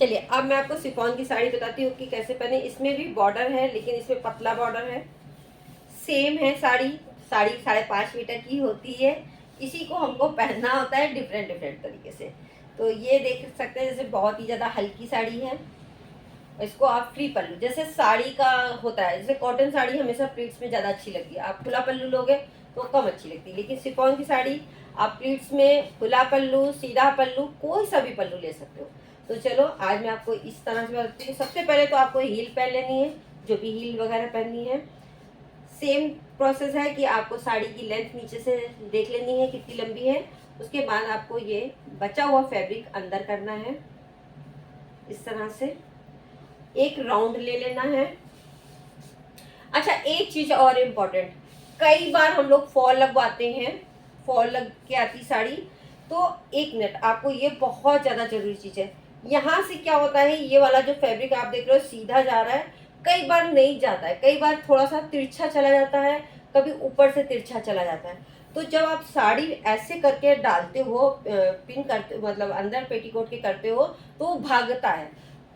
चलिए अब मैं आपको शिफॉन की साड़ी बताती हूँ कि कैसे पहने। इसमें भी बॉर्डर है लेकिन इसमें पतला बॉर्डर है, सेम है साड़ी। साड़ी 5.5 मीटर की होती है। इसी को हमको पहनना होता है डिफरेंट डिफरेंट तरीके से। तो ये देख सकते हैं जैसे बहुत ही ज़्यादा हल्की साड़ी है। इसको आप फ्री पल्लू जैसे साड़ी का होता है, जैसे कॉटन साड़ी हमेशा प्लीट्स में ज़्यादा अच्छी लगती है, आप खुला पल्लू लोगे तो कम अच्छी लगती है। लेकिन शिफॉन की साड़ी आप प्लीट्स में खुला पल्लू, सीधा पल्लू, कोई सा भी पल्लू ले सकते हो। तो चलो आज मैं आपको इस तरह से बताती हूँ। सबसे पहले तो आपको हील पहन लेनी है, जो भी हील वगैरह पहननी है। सेम प्रोसेस है कि आपको साड़ी की लेंथ नीचे से देख लेनी है कितनी लंबी है। उसके बाद आपको ये बचा हुआ फैब्रिक अंदर करना है, इस तरह से एक राउंड ले लेना है। अच्छा एक चीज और इम्पोर्टेंट, कई बार हम लोग फॉल लगवाते हैं, फॉल लग के आती साड़ी। तो 1 मिनट, आपको ये बहुत ज्यादा जरूरी चीज है। यहाँ से क्या होता है, ये वाला जो फैब्रिक आप देख रहे हो सीधा जा रहा है, कई बार नहीं जाता है, कई बार थोड़ा सा तिरछा चला जाता है, कभी ऊपर से तिरछा चला जाता है। तो जब आप साड़ी ऐसे करके डालते हो, पिन करते मतलब अंदर पेटीकोट के करते हो, तो वो भागता है।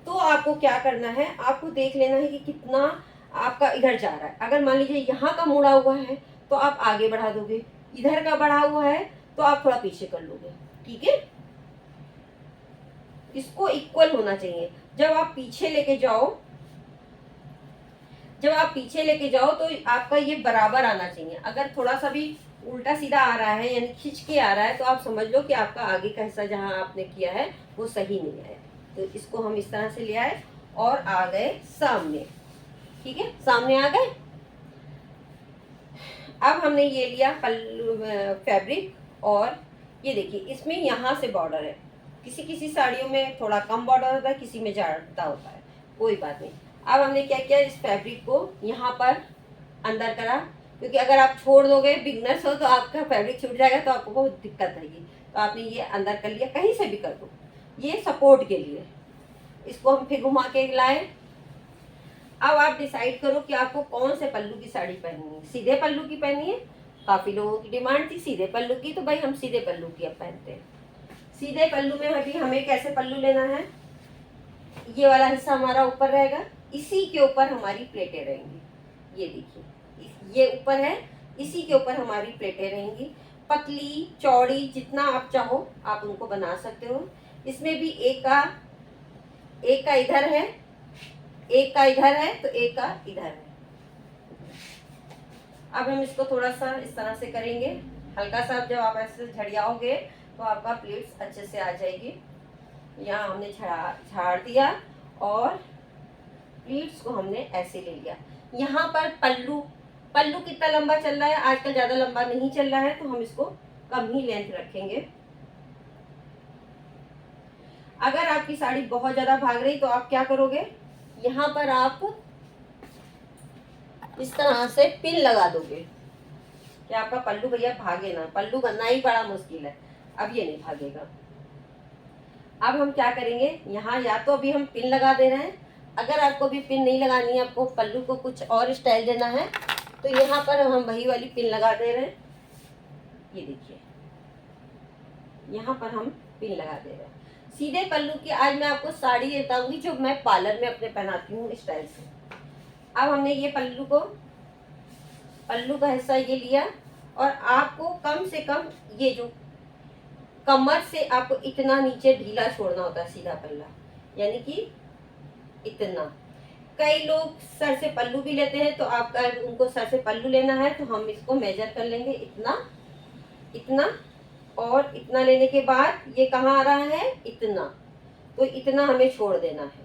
तो आपको क्या करना है, आपको देख लेना है कि कितना आपका इधर जा रहा है। अगर मान लीजिए यहाँ का मुड़ा हुआ है तो आप आगे बढ़ा दोगे, इधर का बढ़ा हुआ है तो आप थोड़ा पीछे कर लोगे, ठीक है। इसको इक्वल होना चाहिए। जब आप पीछे लेके जाओ, जब आप पीछे लेके जाओ तो आपका ये बराबर आना चाहिए। अगर थोड़ा सा भी उल्टा सीधा आ रहा है यानी खिंच के आ रहा है तो आप समझ लो कि आपका आगे का हिस्सा जहां आपने किया है वो सही नहीं आया। तो इसको हम इस तरह से ले आए और आ गए सामने, ठीक है, सामने आ गए। अब हमने ये लिया पल्लू फैब्रिक, और ये देखिए इसमें यहाँ से बॉर्डर है। किसी किसी साड़ियों में थोड़ा कम बॉर्डर होता है, किसी में ज़्यादा होता है, कोई बात नहीं। अब हमने क्या किया, इस फैब्रिक को यहाँ पर अंदर करा, क्योंकि अगर आप छोड़ दोगे, बिगनर्स हो तो आपका फैब्रिक छूट जाएगा तो आपको बहुत दिक्कत आएगी। तो आपने ये अंदर कर लिया, कहीं से भी कर दो, ये सपोर्ट के लिए। इसको हम फिर घुमा के लाए। अब आप डिसाइड करो कि आपको कौन से पल्लू की साड़ी पहननी है। सीधे पल्लू की पहनी है, काफी लोगों की डिमांड थी सीधे पल्लू की, तो भाई हम सीधे पल्लू की अब पहनते हैं। सीधे पल्लू में अभी हमें कैसे पल्लू लेना है, ये वाला हिस्सा हमारा ऊपर रहेगा, इसी के ऊपर हमारी प्लेटें रहेंगी। ये देखिए ये ऊपर है, इसी के ऊपर हमारी प्लेटें रहेंगी। पतली चौड़ी जितना आप चाहो आप उनको बना सकते हो। इसमें भी एक का इधर है, एक का इधर है, तो एक का इधर है। अब हम इसको थोड़ा सा इस तरह से करेंगे, हल्का सा। जब आप ऐसे झड़ियाओगे तो आपका प्लेट्स अच्छे से आ जाएगी। यहाँ हमने झाड़ दिया और प्लीट्स को हमने ऐसे ले लिया। यहाँ पर पल्लू पल्लू कितना लंबा चल रहा है, आजकल ज्यादा लंबा नहीं चल रहा है, तो हम इसको कम ही लेंथ रखेंगे। अगर आपकी साड़ी बहुत ज्यादा भाग रही तो आप क्या करोगे, यहाँ पर आप इस तरह से पिन लगा दोगे कि आपका पल्लू भैया भागे ना। पल्लू बनना ही बड़ा मुश्किल है, अब ये नहीं भागेगा। अब हम क्या करेंगे, यहाँ या तो अभी हम पिन लगा दे रहे हैं, अगर आपको भी पिन नहीं लगानी है, आपको पल्लू को कुछ और स्टाइल देना है, तो यहाँ पर हम वही वाली पिन लगा दे रहे हैं। ये देखिए यहाँ पर हम पिन लगा दे रहे हैं। सीधे पल्लू की आज मैं आपको साड़ी बताऊंगी जो मैं पार्लर में अपने पहनाती हूँ स्टाइल से। अब हमने ये पल्लू का हिस्सा ये लिया, और आपको कम से कम ये जो कमर से आपको इतना नीचे ढीला छोड़ना होता है, सीधा पल्ला, यानी कि इतना। कई लोग सर से पल्लू भी लेते हैं, तो आपका उनको सर से पल्लू लेना है तो हम इसको मेजर कर लेंगे, इतना इतना और इतना लेने के बाद ये कहाँ आ रहा है, इतना। तो इतना हमें छोड़ देना है।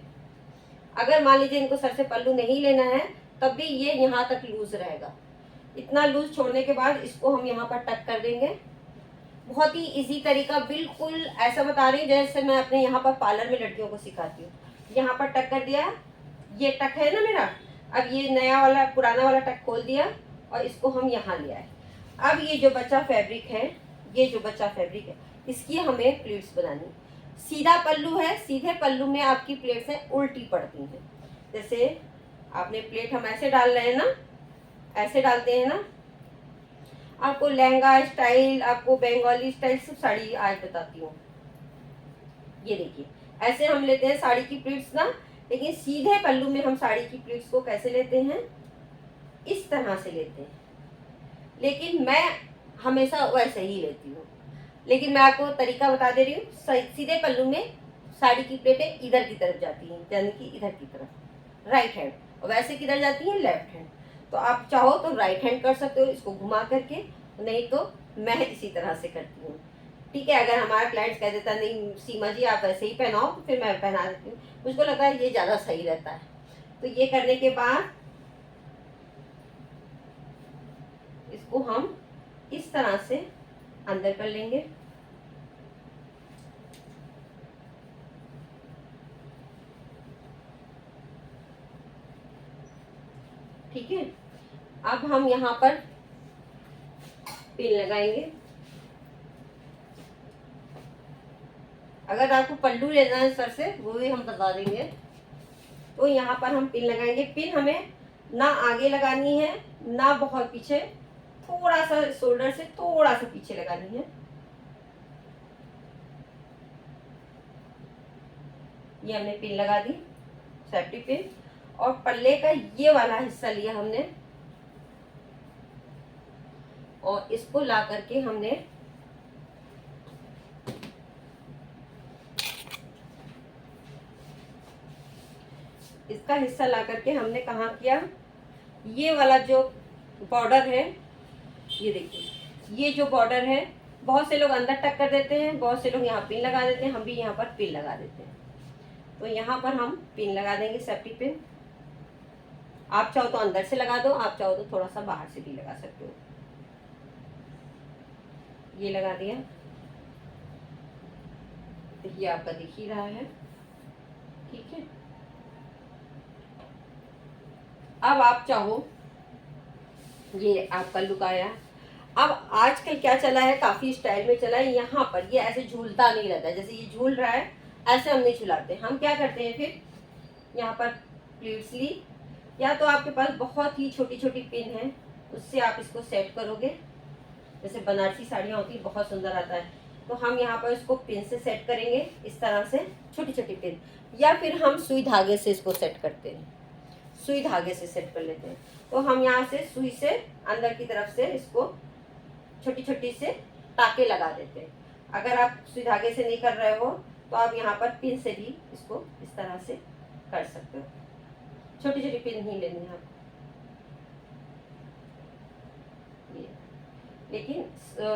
अगर मान लीजिए इनको सर से पल्लू नहीं लेना है तब भी ये यहाँ तक लूज रहेगा। इतना लूज छोड़ने के बाद इसको हम यहाँ पर टक कर देंगे। बहुत ही इजी तरीका, बिल्कुल ऐसा बता रही हूँ जैसे मैं अपने यहाँ पर पार्लर में लड़कियों को सिखाती हूँ। यहाँ पर टक कर दिया, ये टक है ना मेरा। अब ये नया वाला पुराना वाला टक खोल दिया और इसको हम यहाँ ले आए। अब ये जो बचा फैब्रिक है, इसकी हमें प्लेट्स बनानी। सीधा पल्लू है, सीधे पल्लू में आपकी प्लेट्स हैं उल्टी पड़ती हैं। जैसे आपने प्लेट हम ऐसे डाल रहे हैं ना, ऐसे डालते हैं ना। आपको लहंगा स्टाइल, आपको बंगाली स्टाइल सब साड़ी आज बताती हूँ। ये देखिए ऐसे हम लेते हैं साड़ी की प्लीट्स ना, लेकिन सीधे पल्लू में हम साड़ी की प्लीट्स को कैसे लेते हैं, इस तरह से लेते हैं। लेकिन मैं हमेशा वैसे ही लेती हूँ, लेकिन मैं आपको तरीका बता दे रही हूँ। सीधे पल्लू में साड़ी की प्लेटें इधर की तरफ जाती हैं, यानी कि इधर की तरफ राइट हैंड, और वैसे किधर जाती हैं, लेफ्ट हैंड। तो आप चाहो तो राइट हैंड कर सकते हो इसको घुमा करके, नहीं तो मैं इसी तरह से करती हूँ। ठीक है, अगर हमारा क्लाइंट कह देता नहीं सीमा जी आप ऐसे ही पहनाओ, तो फिर मैं पहना देती हूँ, मुझको लगता है ये ज़्यादा सही रहता है। तो ये करने के बाद इसको हम इस तरह से अंदर कर लेंगे। ठीक है, अब हम यहाँ पर पिन लगाएंगे। अगर आपको पल्लू लेना है सर से, वो भी हम बता देंगे। तो यहाँ पर हम पिन लगाएंगे। पिन हमें ना आगे लगानी है ना बहुत पीछे, थोड़ा सा शोल्डर से थोड़ा सा पीछे लगानी है। ये हमने पिन लगा दी, सेफ्टी पिन। और पल्ले का ये वाला हिस्सा लिया हमने, और इसको ला करके हमने इसका हिस्सा ला करके हमने कहाँ किया, ये वाला जो बॉर्डर है, ये देखिए ये जो बॉर्डर है, बहुत से लोग अंदर टक कर देते हैं, बहुत से लोग यहाँ पिन लगा देते हैं, हम भी यहाँ पर पिन लगा देते हैं। तो यहाँ पर हम पिन लगा देंगे, सेफ्टी पिन। आप चाहो तो अंदर से लगा दो, आप चाहो तो थोड़ा सा बाहर से भी लगा सकते हो। ये लगा दिया, ये आपका दिख ही रहा है। ठीक है, अब आप चाहो, ये आपका लुक आया। अब आजकल क्या चला है, काफी स्टाइल में चला है, यहाँ पर ये ऐसे झूलता नहीं रहता है, जैसे ये झूल रहा है ऐसे हम नहीं झुलाते। हम क्या करते हैं फिर, यहाँ पर प्लीट्स ली, या तो आपके पास बहुत ही छोटी छोटी पिन है, उससे आप इसको सेट करोगे। जैसे बनारसी साड़ियाँ होती है, बहुत सुंदर आता है। तो हम यहाँ पर इसको पिन से सेट करेंगे, इस तरह से छोटी छोटी पिन, या फिर हम सुई धागे से इसको सेट करते हैं, सुई धागे से सेट कर लेते हैं। तो हम यहाँ से सुई से अंदर की तरफ से इसको छोटी छोटी से टाके लगा देते हैं। अगर आप सुई धागे से नहीं कर रहे हो तो आप यहाँ पर पिन से भी इसको इस तरह से कर सकते हो। छोटी छोटी पिन ही लेनी है आपको, लेकिन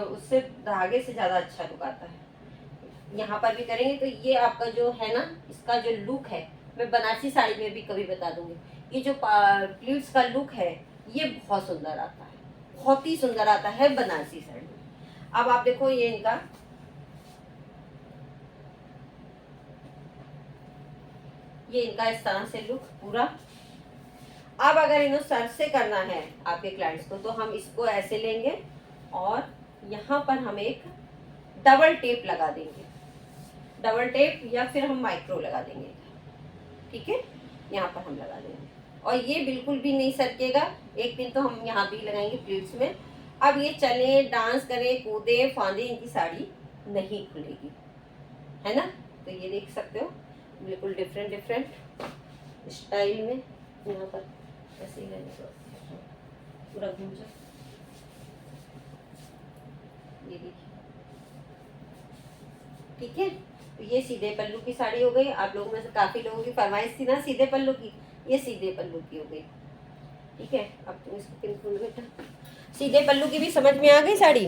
उससे धागे से ज़्यादा अच्छा लुक आता है। यहाँ पर भी करेंगे तो ये आपका जो है ना, इसका जो लुक है, मैं बनारसी साड़ी में भी कभी बता दूंगी, ये जो प्लीट्स का लुक है ये बहुत सुंदर आता है, बहुत ही सुंदर आता है बनारसी साड़ी में। अब आप देखो ये इनका इस तरह से लुक पूरा। अब अगर इन्हें सर से करना है आपके क्लाइंट्स को, तो हम इसको ऐसे लेंगे और यहाँ पर हम एक डबल टेप लगा देंगे, डबल टेप या फिर हम माइक्रो लगा देंगे। ठीक है, यहाँ पर हम लगा देंगे और ये बिल्कुल भी नहीं सरकेगा। एक दिन तो हम यहाँ भी लगाएंगे प्लीट्स में। अब ये चले, डांस करें, कूदे, फांदे, इनकी साड़ी नहीं खुलेगी, है ना। तो ये देख सकते हो बिल्कुल डिफरेंट डिफरेंट स्टाइल में। यहाँ पर ऐसे ही रहने दो, पूरा घूम जाओ। ये देखिए, ठीक है। तो ये सीधे पल्लू की साड़ी हो गई। आप लोगों में से काफी लोगों की फरमाइश थी ना सीधे पल्लू की, ये सीधे पल्लू की हो गई। ठीक है, अब तुम इसको पिन खोलो बेटा। सीधे पल्लू की भी समझ में आ गई साड़ी।